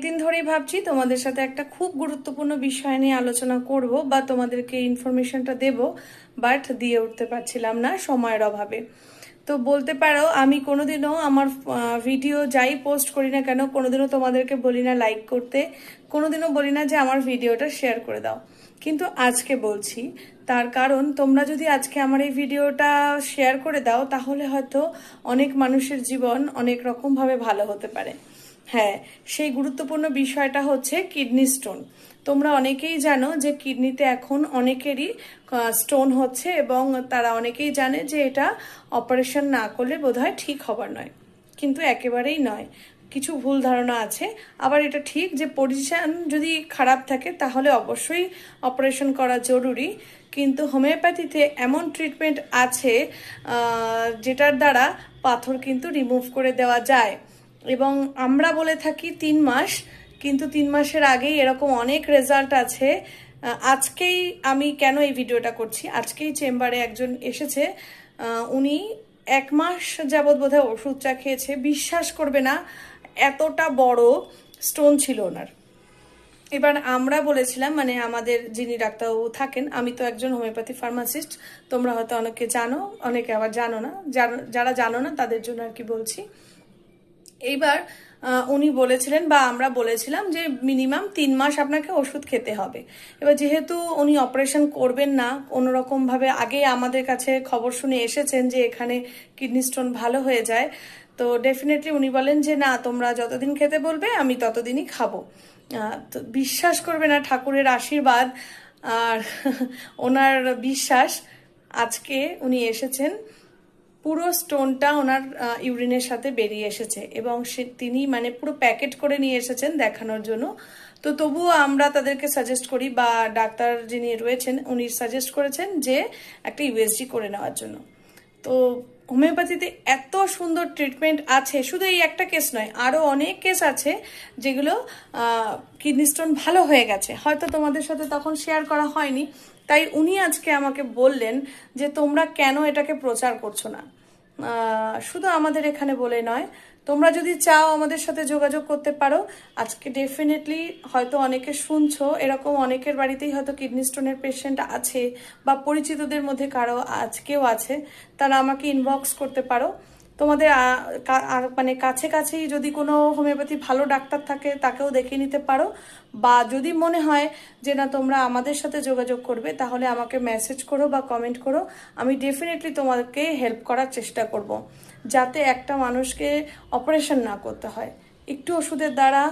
দিন ধরেই ভাবছি তোমাদের সাথে একটা খুব গুরুত্বপূর্ণ বিষয় নিয়ে আলোচনা করব বা তোমাদেরকে ইনফরমেশনটা দেব, বাট দিয়ে উঠতে পারছিলাম না সময়ের অভাবে। তো বলতে পারো আমি কোনোদিনও আমার ভিডিও যাই পোস্ট করি না কেন কোনোদিনও তোমাদেরকে বলি না লাইক করতে, কোনোদিনও বলি না যে আমার ভিডিওটা শেয়ার করে দাও। কিন্তু আজকে বলছি, তার কারণ তোমরা যদি আজকে আমার এই ভিডিওটা শেয়ার করে দাও তাহলে হয়তো অনেক মানুষের জীবন অনেক রকমভাবে ভালো হতে পারে। হ্যাঁ, সেই গুরুত্বপূর্ণ বিষয়টা হচ্ছে কিডনি স্টোন। তোমরা অনেকেই জানো যে কিডনিতে এখন অনেকেরই স্টোন হচ্ছে এবং তারা অনেকেই জানে যে এটা অপারেশন না করলে বোধহয় ঠিক হবার নয়, কিন্তু একেবারেই নয়। কিছু ভুল ধারণা আছে। আবার এটা ঠিক যে পজিশন যদি খারাপ থাকে তাহলে অবশ্যই অপারেশন করা জরুরি, কিন্তু হোমিওপ্যাথিতে এমন ট্রিটমেন্ট আছে যেটার দ্বারা পাথর কিন্তু রিমুভ করে দেওয়া যায়। এবং আমরা বলে থাকি 3 মাস, কিন্তু 3 মাসের আগেই এরকম অনেক রেজাল্ট আছে। আজকেই আমি কেন এই ভিডিওটা করছি, আজকেই চেম্বারে একজন এসেছে, উনি 1 মাস যাবৎ বোধহয় ওষুধটা খেয়েছে। বিশ্বাস করবে না, এতটা বড় স্টোন ছিল ওনার। এবার আমরা বলেছিলাম, মানে আমাদের যিনি ডাক্তারবাবু থাকেন, আমি তো একজন হোমিওপ্যাথি ফার্মাসিস্ট, তোমরা হয়তো অনেকে জানো, অনেকে আবার জানো না, যারা জানো না তাদের জন্য আর কি বলছি। এইবার উনি বলেছিলেন বা আমরা বলেছিলাম যে মিনিমাম 3 মাস আপনাকে ওষুধ খেতে হবে। এবার যেহেতু উনি অপারেশন করবেন না, কোনোরকমভাবে আগে আমাদের কাছে খবর শুনে এসেছেন যে এখানে কিডনি স্টোন ভালো হয়ে যায়, তো ডেফিনেটলি উনি বলেন যে না, তোমরা যতদিন খেতে বলবে আমি ততদিনই খাবো। তো বিশ্বাস করবে না, ঠাকুরের আশীর্বাদ আর ওনার বিশ্বাস, আজকে উনি এসেছেন, পুরো স্টোনটা ওনার ইউরিনের সাথে বেরিয়ে এসেছে এবং তিনি মানে পুরো প্যাকেট করে নিয়ে এসেছেন দেখানোর জন্য। তো তবুও আমরা তাদেরকে সাজেস্ট করি, বা ডাক্তার যিনি রয়েছেন উনি সাজেস্ট করেছেন যে একটা ইউএসজি করে নেওয়ার জন্য। তো হোমিওপ্যাথিতে এত সুন্দর ট্রিটমেন্ট আছে, শুধু এই একটা কেস নয়, আরও অনেক কেস আছে যেগুলো কিডনি স্টোন ভালো হয়ে গেছে, হয়তো তোমাদের সাথে তখন শেয়ার করা হয়নি। তাই উনি আজকে আমাকে বললেন যে তোমরা কেন এটাকে প্রচার করছো না। শুধু আমাদের এখানে বলে নয়, তোমরা যদি চাও আমাদের সাথে যোগাযোগ করতে পারো। আজকে ডেফিনেটলি হয়তো অনেকে শুনছো, এরকম অনেকের বাড়িতেই হয়তো কিডনি স্টোনের পেশেন্ট আছে বা পরিচিতদের মধ্যে কারো আজকেও আছে, তারা আমাকে ইনবক্স করতে পারো। তোমাদের মানে কাছে কাছেই যদি কোনো হোমিওপ্যাথি ভালো ডাক্তার থাকে তাকেও দেখিয়ে নিতে পারো, বা যদি মনে হয় যে না তোমরা আমাদের সাথে যোগাযোগ করবে তাহলে আমাকে মেসেজ করো বা কমেন্ট করো, আমি ডেফিনেটলি তোমাকে হেল্প করার চেষ্টা করব, যাতে একটা মানুষকে অপারেশন না করতে হয়। একটু ওষুধের দ্বারা